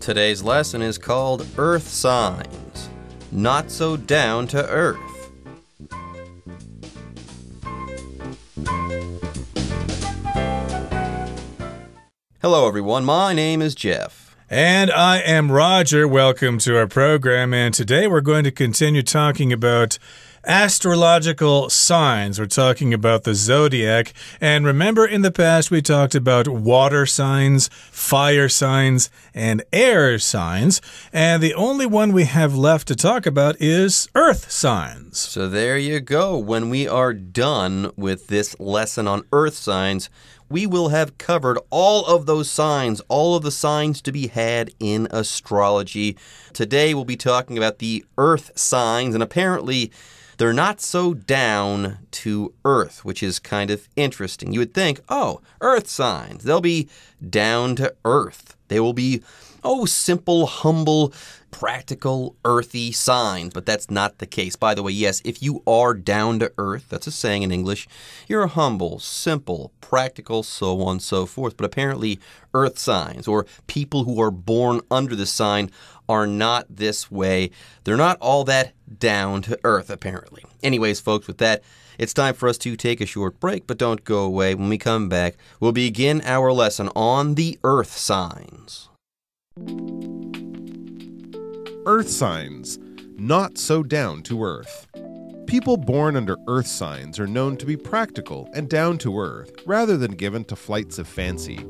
Today's lesson is called Earth Signs, Not So Down to Earth. Hello everyone, my name is Jeff. And I am Roger. Welcome to our program. And today we're going to continue talking about astrological signs. We're talking about the zodiac. And remember, in the past, we talked about water signs, fire signs, and air signs. And the only one we have left to talk about is earth signs. So there you go. When we are done with this lesson on earth signs, we will have covered all of those signs, all of the signs to be had in astrology. Today we'll be talking about the earth signs, and apparently they're not so down to earth, which is kind of interesting. You would think, oh, earth signs, they'll be down to earth. They will be, simple, humble, practical, earthy signs, but that's not the case. By the way, yes, if you are down to earth, that's a saying in English, you're humble, simple, practical, so on and so forth. But apparently earth signs, or people who are born under the sign, are not this way. They're not all that down to earth, apparently. Anyways, folks, with that, it's time for us to take a short break, but don't go away. When we come back, we'll begin our lesson on the earth signs. Earth signs, not so down to earth. People born under earth signs are known to be practical and down to earth, rather than given to flights of fancy.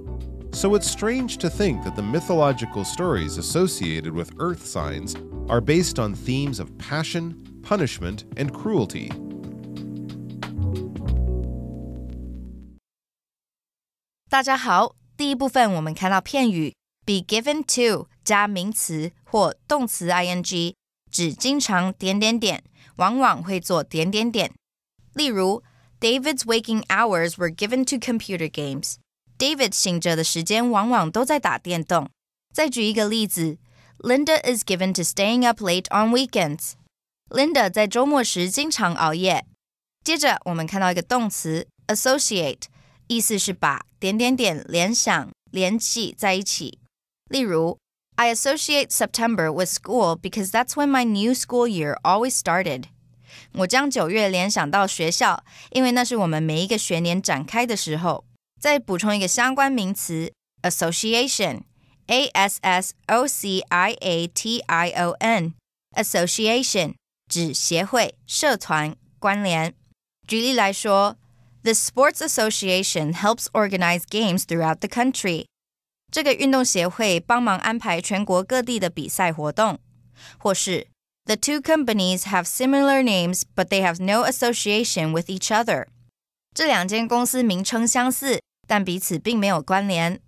So it's strange to think that the mythological stories associated with earth signs are based on themes of passion, punishment, and cruelty. 大家好，第一部分我们看到片语 be given to 加名词或动词 ing， 指经常点点点，往往会做点点点。例如 David's waking hours were given to computer games.David 醒着的时间往往都在打电动。再举一个例子 Linda is given to staying up late on weekends. Linda 在周末时经常熬夜。接着我们看到一个动词 associate， 意思是把点点点联想联系在一起。例如 I associate September with school because that's when my new school year always started. 我将9月联想到学校，因为那是我们每一个学年展开的时候。再补充一个相关名词 association, A-S-S-O-C-I-A-T-I-O-N, association 指协会、社团、关联。举例来说 The sports association helps organize games throughout the country. 这个运动协会帮忙安排全国各地的比赛活动。或是 The two companies have similar names, but they have no association with each other. 这两间公司名称相似，但彼此并没有关联。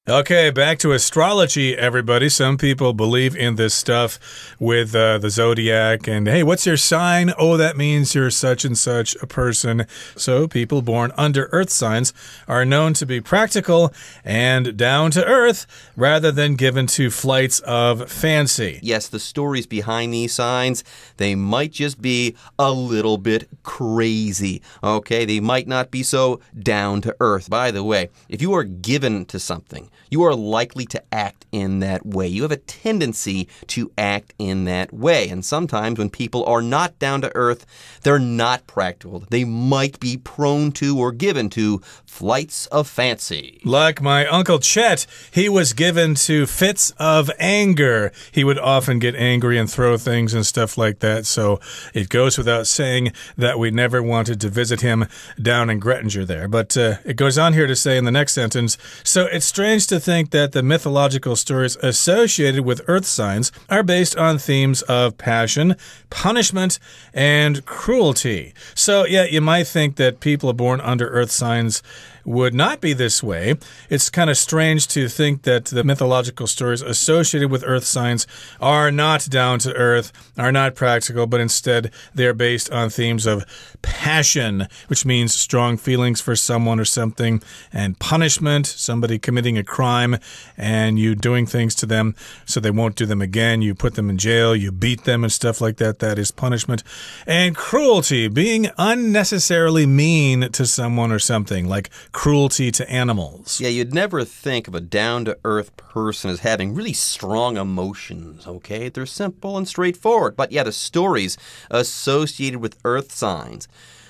Okay, back to astrology, everybody. Some people believe in this stuff with the zodiac. And, hey, what's your sign? Oh, that means you're such and such a person. So people born under earth signs are known to be practical and down to earth rather than given to flights of fancy. Yes, the stories behind these signs, they might just be a little bit crazy. Okay, they might not be so down to earth. By the way, if you are given to something, you are likely to act in that way. You have a tendency to act in that way. And sometimes when people are not down to earth, they're not practical. They might be prone to or given to flights of fancy. Like my Uncle Chet, he was given to fits of anger. He would often get angry and throw things and stuff like that. So it goes without saying that we never wanted to visit him down in Grettinger there. But it goes on here to say in the next sentence, so it's strange to think that the mythological stories associated with earth signs are based on themes of passion, punishment, and cruelty. So, yeah, you might think that people born under earth signs would not be this way. It's kind of strange to think that the mythological stories associated with earth signs are not down to earth, are not practical, but instead they're based on themes of passion, which means strong feelings for someone or something, and punishment, somebody committing a crime and you doing things to them so they won't do them again. You put them in jail, you beat them and stuff like that. That is punishment. And cruelty, being unnecessarily mean to someone or something, like cruelty to animals. Yeah, you'd never think of a down-to-earth person as having really strong emotions, okay? They're simple and straightforward. But yeah, the stories associated with earth signs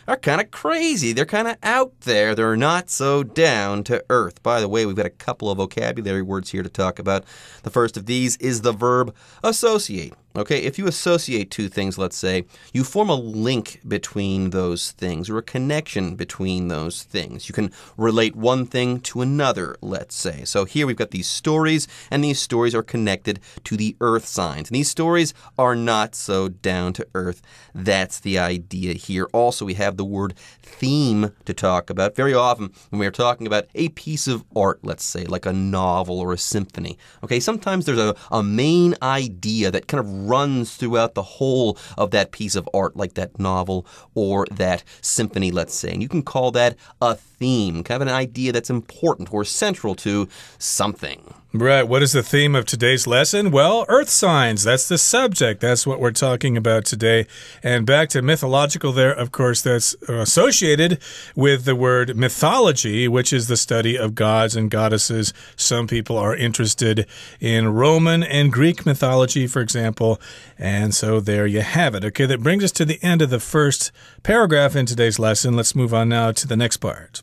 are kind of crazy. They're kind of out there. They're not so down to earth. By the way, we've got a couple of vocabulary words here to talk about. The first of these is the verb associate. Okay, if you associate two things, let's say, you form a link between those things or a connection between those things. You can relate one thing to another, let's say. So here we've got these stories, and these stories are connected to the earth signs. And these stories are not so down to earth. That's the idea here. Also, we have the word theme to talk about. Very often, when we're talking about a piece of art, let's say, like a novel or a symphony, okay, sometimes there's a main idea that kind of runs throughout the whole of that piece of art, like that novel or that symphony, let's say. And you can call that a theme, kind of an idea that's important or central to something. Right. What is the theme of today's lesson? Well, earth signs. That's the subject. That's what we're talking about today. And back to mythological there, of course, that's associated with the word mythology, which is the study of gods and goddesses. Some people are interested in Roman and Greek mythology, for example. And so there you have it. Okay, that brings us to the end of the first paragraph in today's lesson. Let's move on now to the next part.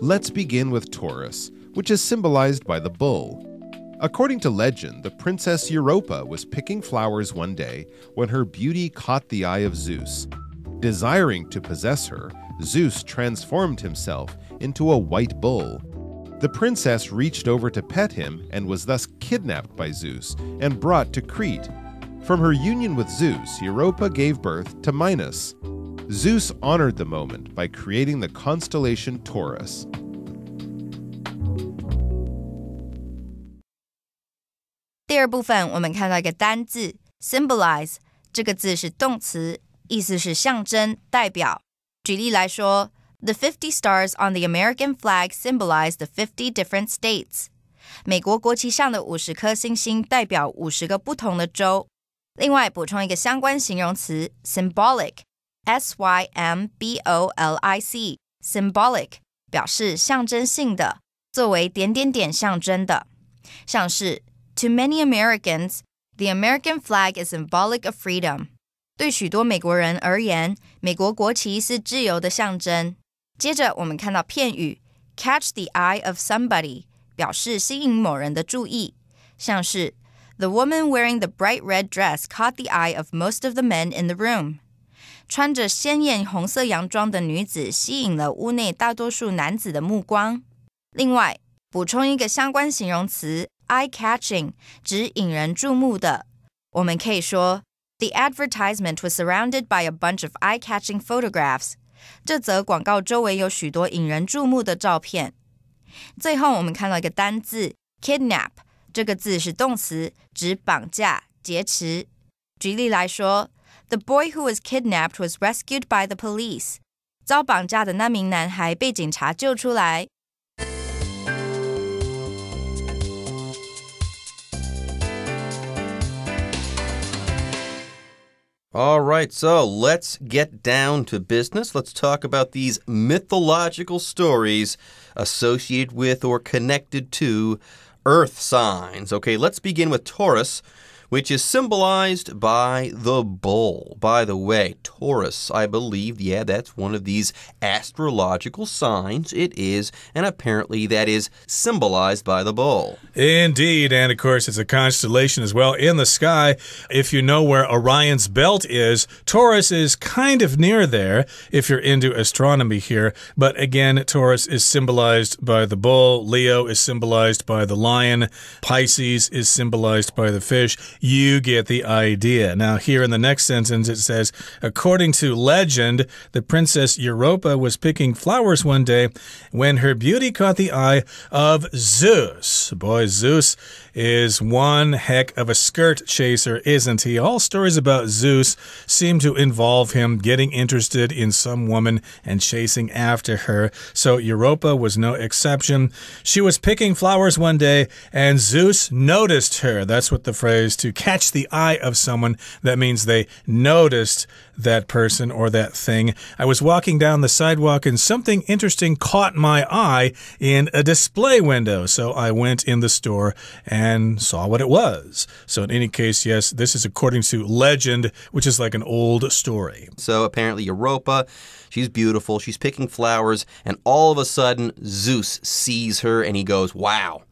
Let's begin with Taurus, which is symbolized by the bull. According to legend, the princess Europa was picking flowers one day when her beauty caught the eye of Zeus. Desiring to possess her, Zeus transformed himself into a white bull. The princess reached over to pet him and was thus kidnapped by Zeus and brought to Crete. From her union with Zeus, Europa gave birth to Minos. Zeus honored the moment by creating the constellation Taurus. 第二部分我们看到一个单字 symbolize， 这个字是动词，意思是象征、代表。举例来说 The 50 stars on the American flag symbolize the 50 different states. 美国国旗上的50颗星星代表50个不同的州。另外补充一个相关形容词 symbolic， S-Y-M-B-O-L-I-C symbolic 表示象征性的，作为点点点象征的。像是 To many Americans, the American flag is symbolic of freedom. 对许多美国人而言，美国国旗是自由的象征。接着我们看到片语 catch the eye of somebody 表示吸引某人的注意，像是 The woman wearing the bright red dress caught the eye of most of the men in the room. 穿着鲜艳红色洋装的女子吸引了屋内大多数男子的目光。另外，补充一个相关形容词 eye-catching 指引人注目的。我们可以说 The advertisement was surrounded by a bunch of eye-catching photographs. 这则广告周围有许多引人注目的照片。最后我们看到一个单字 kidnap， 这个字是动词，指绑架、劫持。举例来说 The boy who was kidnapped was rescued by the police. 遭绑架的那名男孩被警察救出来。All right, so let's get down to business. Let's talk about these mythological stories associated with or connected to earth signs. Okay, let's begin with Taurus, which is symbolized by the bull. By the way, Taurus, I believe, yeah, that's one of these astrological signs. It is, and apparently that is symbolized by the bull. Indeed, and of course it's a constellation as well in the sky. If you know where Orion's belt is, Taurus is kind of near there if you're into astronomy here. But again, Taurus is symbolized by the bull, Leo is symbolized by the lion, Pisces is symbolized by the fish, you get the idea. Now, here in the next sentence, it says, according to legend, the Princess Europa was picking flowers one day when her beauty caught the eye of Zeus. Boy, Zeus is one heck of a skirt chaser, isn't he? All stories about Zeus seem to involve him getting interested in some woman and chasing after her. So Europa was no exception. She was picking flowers one day and Zeus noticed her. That's what the phrase to catch the eye of someone, that means they noticed that person or that thing. I was walking down the sidewalk and something interesting caught my eye in a display window. So I went in the store and saw what it was. So in any case, yes, this is according to legend, which is like an old story. So apparently Europa, she's beautiful, she's picking flowers, and all of a sudden Zeus sees her and he goes, wow.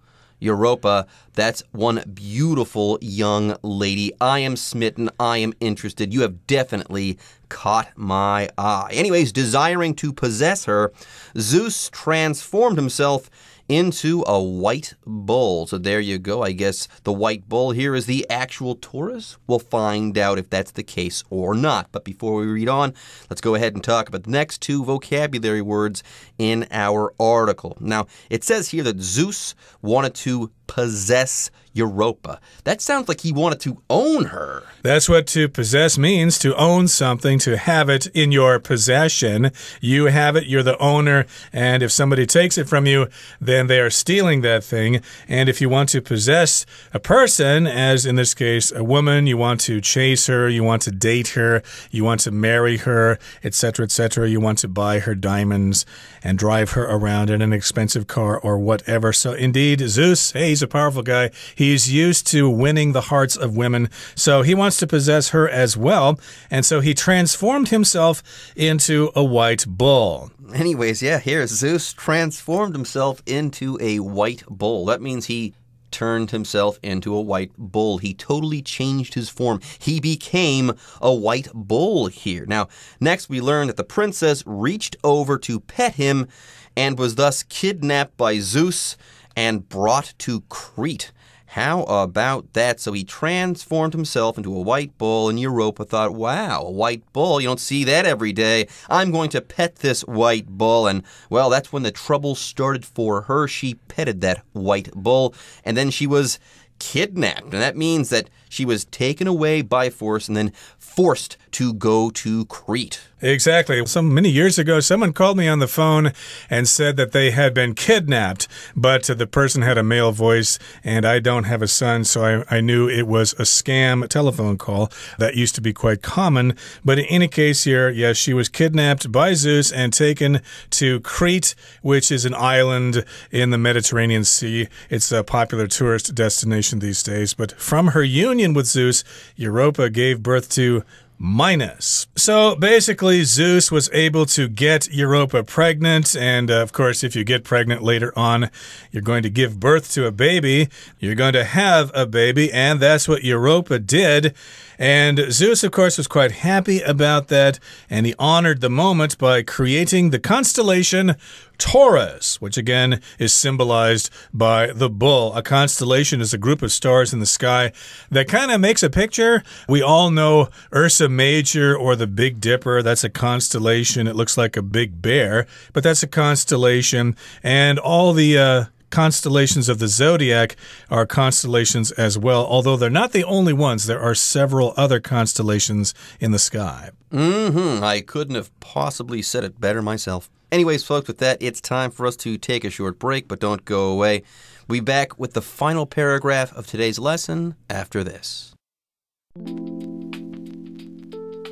Europa, that's one beautiful young lady. I am smitten. I am interested. You have definitely caught my eye. Anyways, desiring to possess her, Zeus transformed himself into a white bull. So there you go. I guess the white bull here is the actual Taurus. We'll find out if that's the case or not. But before we read on, let's go ahead and talk about the next two vocabulary words in our article. Now, it says here that Zeus wanted to possess Europa. That sounds like he wanted to own her. That's what to possess means, to own something, to have it in your possession. You have it, you're the owner, and if somebody takes it from you, then they are stealing that thing. And if you want to possess a person, as in this case, a woman, you want to chase her, you want to date her, you want to marry her, etc., etc., you want to buy her diamonds and drive her around in an expensive car or whatever. So indeed, Zeus, hey, he's a powerful guy. He's used to winning the hearts of women, so he wants to possess her as well, and so he transformed himself into a white bull. Anyways, yeah, here Zeus transformed himself into a white bull. That means he turned himself into a white bull. He totally changed his form. He became a white bull here. Now, next we learn that the princess reached over to pet him and was thus kidnapped by Zeus and brought to Crete. How about that? So he transformed himself into a white bull, and Europa thought, wow, a white bull, you don't see that every day. I'm going to pet this white bull. And, well, that's when the trouble started for her. She petted that white bull, and then she was kidnapped. And that means that she was taken away by force and then forced to go to Crete. Exactly. So many years ago, someone called me on the phone and said that they had been kidnapped, but the person had a male voice, and I don't have a son, so I knew it was a scam telephone call. That used to be quite common. But in any case here, yes, she was kidnapped by Zeus and taken to Crete, which is an island in the Mediterranean Sea. It's a popular tourist destination these days. But from her union with Zeus, Europa gave birth to Minos. So basically, Zeus was able to get Europa pregnant, and of course, if you get pregnant later on, you're going to give birth to a baby. You're going to have a baby, and that's what Europa did. And Zeus, of course, was quite happy about that, and he honored the moment by creating the constellation Taurus, which again is symbolized by the bull. A constellation is a group of stars in the sky that kind of makes a picture. We all know Ursa Major or the Big Dipper. That's a constellation. It looks like a big bear, but that's a constellation. And all the constellations of the zodiac are constellations as well, although they're not the only ones. There are several other constellations in the sky. I couldn't have possibly said it better myself. Anyways, folks, with that, it's time for us to take a short break, but don't go away. We'll be back with the final paragraph of today's lesson after this.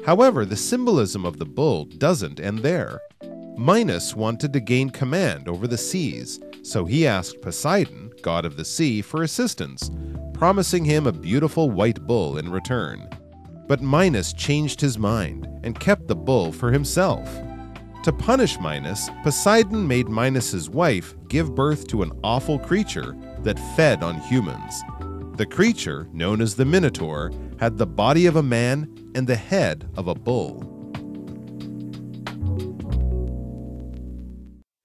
However, the symbolism of the bull doesn't end there. Minos wanted to gain command over the seas, so he asked Poseidon, god of the sea, for assistance, promising him a beautiful white bull in return. But Minos changed his mind and kept the bull for himself. To punish Minos, Poseidon made Minos' wife give birth to an awful creature that fed on humans. The creature, known as the Minotaur, had the body of a man and the head of a bull.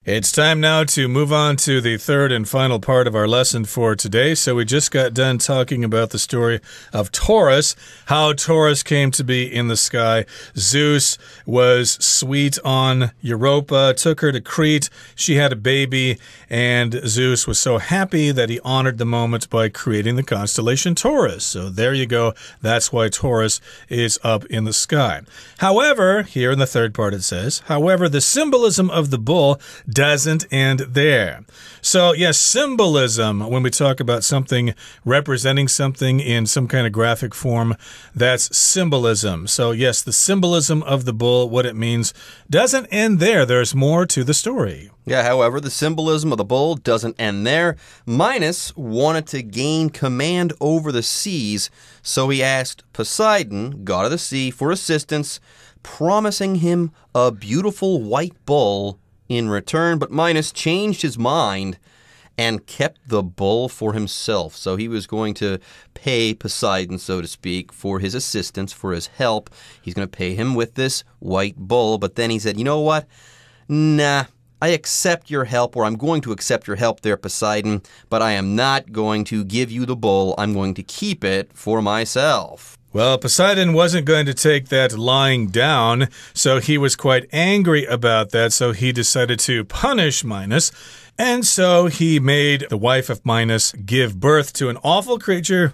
It's time now to move on to the third and final part of our lesson for today. So we just got done talking about the story of Taurus, how Taurus came to be in the sky. Zeus was sweet on Europa, took her to Crete. She had a baby, and Zeus was so happy that he honored the moment by creating the constellation Taurus. So there you go. That's why Taurus is up in the sky. However, here in the third part it says, however, the symbolism of the bull doesn't end there. So, yes, symbolism, when we talk about something representing something in some kind of graphic form, that's symbolism. So, yes, the symbolism of the bull, what it means, doesn't end there. There's more to the story. Yeah, however, the symbolism of the bull doesn't end there. Minos wanted to gain command over the seas, so he asked Poseidon, god of the sea, for assistance, promising him a beautiful white bull in return, but Minos changed his mind and kept the bull for himself. So he was going to pay Poseidon, so to speak, for his assistance, for his help. He's going to pay him with this white bull. But then he said, you know what? Nah, I accept your help, or I'm going to accept your help there, Poseidon, but I am not going to give you the bull. I'm going to keep it for myself. Well, Poseidon wasn't going to take that lying down, so he was quite angry about that, so he decided to punish Minos. And so he made the wife of Minos give birth to an awful creature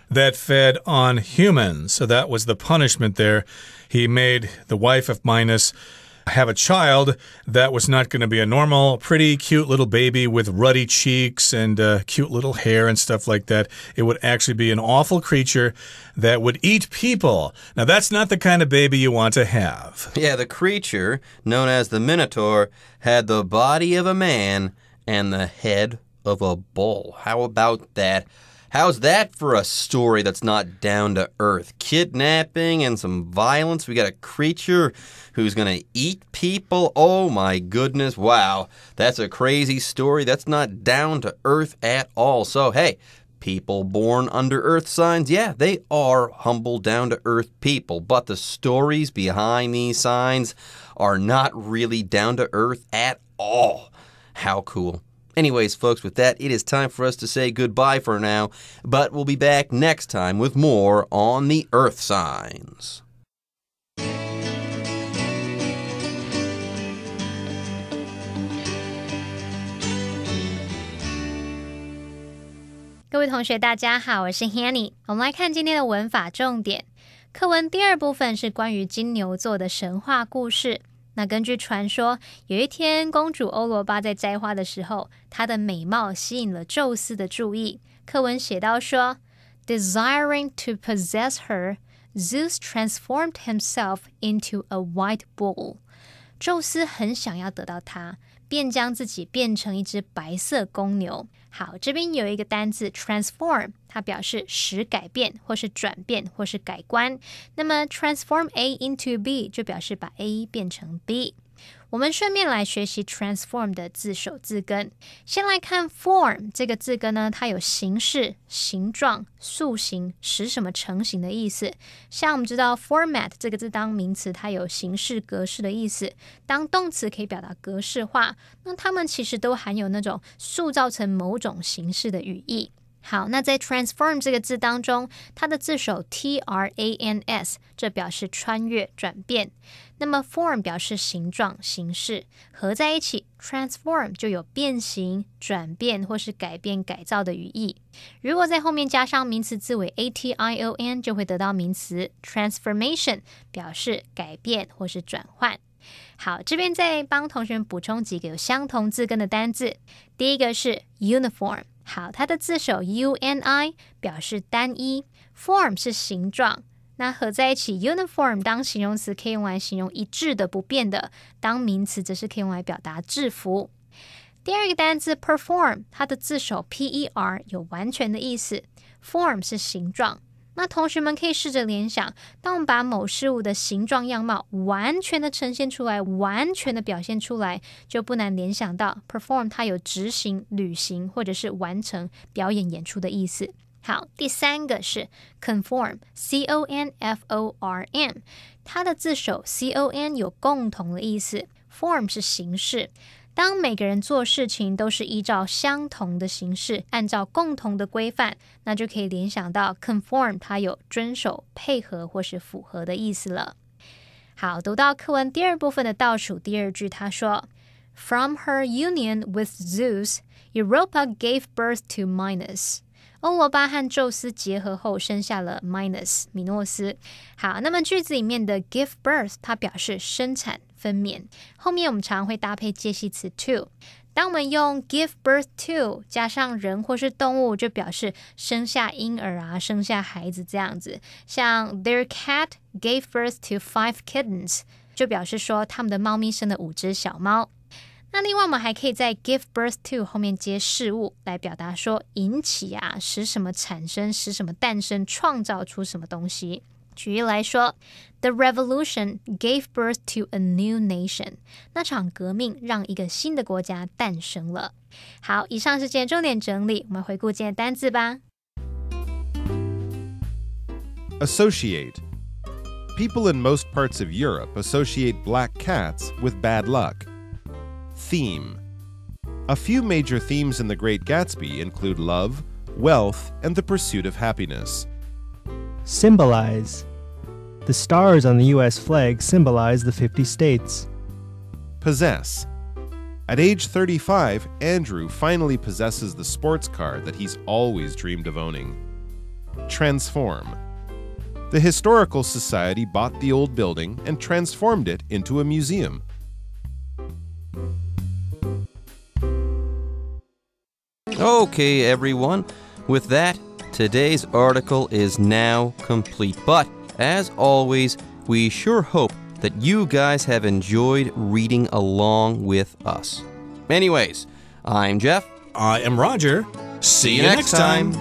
that fed on humans. So that was the punishment there. He made the wife of Minos have a child that was not going to be a normal, pretty cute little baby with ruddy cheeks and cute little hair and stuff like that. It would actually be an awful creature that would eat people. Now, that's not the kind of baby you want to have. Yeah, the creature, known as the Minotaur, had the body of a man and the head of a bull. How about that? How's that for a story that's not down to earth? Kidnapping and some violence. We got a creature who's going to eat people. Oh my goodness. Wow. That's a crazy story. That's not down to earth at all. So, hey, people born under earth signs, yeah, they are humble, down to earth people. But the stories behind these signs are not really down to earth at all. How cool. Anyways, folks, with that, it is time for us to say goodbye for now, but we'll be back next time with more on the Earth signs. 各位同学大家好，我是 Hanny。 我们来看今天的文法重点。课文第二部分是关于金牛座的神话故事。那根据传说，有一天公主欧罗巴在摘花的时候，她的美貌吸引了宙斯的注意。课文写到说 Desiring to possess her, Zeus transformed himself into a white bull. 宙斯很想要得到她，便将自己变成一只白色公牛。好，这边有一个单字 transform， 它表示使改变或是转变或是改观。那么 transform A into B 就表示把 A 变成 B。我们顺便来学习 transform 的字首字根。先来看 form 这个字根呢，它有形式、形状、塑形、使什么成型的意思。像我们知道 format 这个字当名词，它有形式、格式的意思。当动词可以表达格式化，那它们其实都含有那种塑造成某种形式的语义。好，那在 transform 这个字当中，它的字首 trans 这表示穿越转变，那么 form 表示形状形式，合在一起 transform 就有变形转变或是改变改造的语义。如果在后面加上名词字尾 ation 就会得到名词 transformation， 表示改变或是转换。好，这边再帮同学们补充几个有相同字根的单字。第一个是 uniform， 好，它的字首 uni 表示单一， form 是形状，那合在一起 uniform 当形容词可以用来形容一致的不变的，当名词则是可以用来表达制服。第二个单字 perform， 它的字首 per 有完全的意思， form 是形状。那同学们可以试着联想，当我们把某事物的形状样貌完全的呈现出来，完全的表现出来，就不难联想到 perform 它有执行、履行或者是完成、表演、演出的意思。好，第三个是 conform， conform， 它的字首 con 有共同的意思， form 是形式。当每个人做事情都是依照相同的形式，按照共同的规范，那就可以联想到 conform 它有遵守、配合或是符合的意思了。好，读到课文第二部分的倒数第二句，他说 From her union with Zeus, Europa gave birth to Minos。欧罗巴和宙斯结合后生下了 Minos 米诺斯。好，那么句子里面的 give birth 它表示生产分娩，后面我们常会搭配介系词 to。当我们用 give birth to 加上人或是动物，就表示生下婴儿啊，生下孩子这样子。像 their cat gave birth to 5 kittens 就表示说他们的猫咪生了5只小猫。那另外我们还可以在 give birth to 后面接事物，来表达说引起啊，使什么产生，使什么诞生，创造出什么东西。举例来说 The revolution gave birth to a new nation。 那场革命让一个新的国家诞生了。好，以上是今天重点整理，我们回顾今天的单字吧。 Associate. People in most parts of Europe associate black cats with bad luck.Theme. A few major themes in The Great Gatsby include love, wealth, and the pursuit of happiness. Symbolize. The stars on the U.S. flag symbolize the 50 states. Possess. At age 35, Andrew finally possesses the sports car that he's always dreamed of owning. Transform. The Historical Society bought the old building and transformed it into a museum. Okay, everyone. With that, today's article is now complete. But, as always, we sure hope that you guys have enjoyed reading along with us. Anyways, I'm Jeff. I am Roger. See you next time.